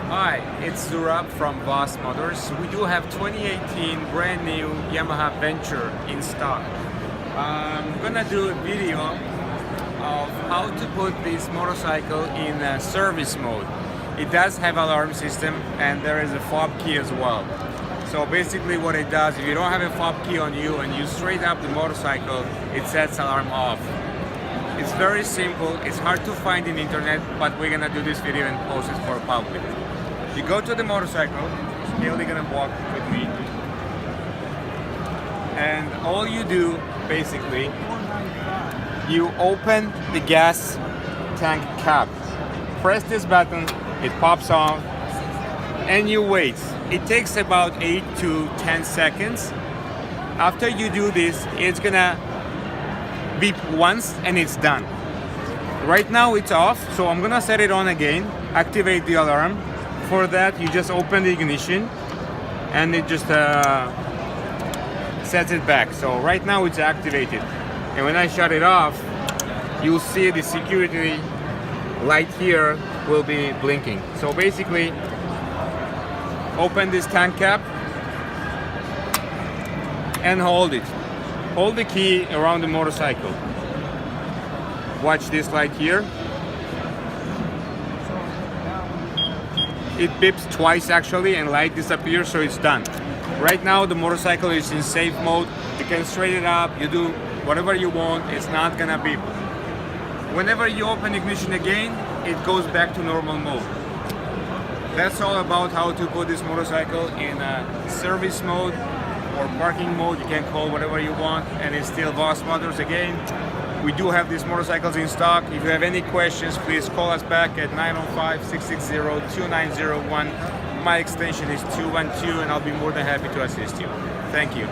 Hi, it's Disarm from Voss Motors. We do have 2018 brand new Yamaha Venture in stock. I'm gonna do a video of how to put this motorcycle in service mode. It does have alarm system and there is a fob key as well. So basically what it does, if you don't have a fob key on you and you straight up the motorcycle, it sets alarm off. It's very simple, it's hard to find in internet, but we're gonna do this video and post it for public. You go to the motorcycle, Haley gonna walk with me, and all you do, basically, you open the gas tank cap. Press this button, it pops on, and you wait. It takes about 8 to 10 seconds. After you do this, it's gonna beep once and it's done. Right now it's off, so I'm gonna set it on again, activate the alarm. For that, you just open the ignition and it just sets it back. So right now it's activated. And when I shut it off, you'll see the security light here will be blinking. So basically, open this tank cap and hold it. Hold the key around the motorcycle. Watch this light here. It beeps twice actually and light disappears, so it's done. Right now the motorcycle is in safe mode. You can straight it up, you do whatever you want, it's not gonna beep. Whenever you open ignition again, it goes back to normal mode. That's all about how to put this motorcycle in service mode or parking mode. You can call whatever you want, and it's still Voss Motors again. We do have these motorcycles in stock. If you have any questions, please call us back at 905-660-2901. My extension is 212 and I'll be more than happy to assist you. Thank you.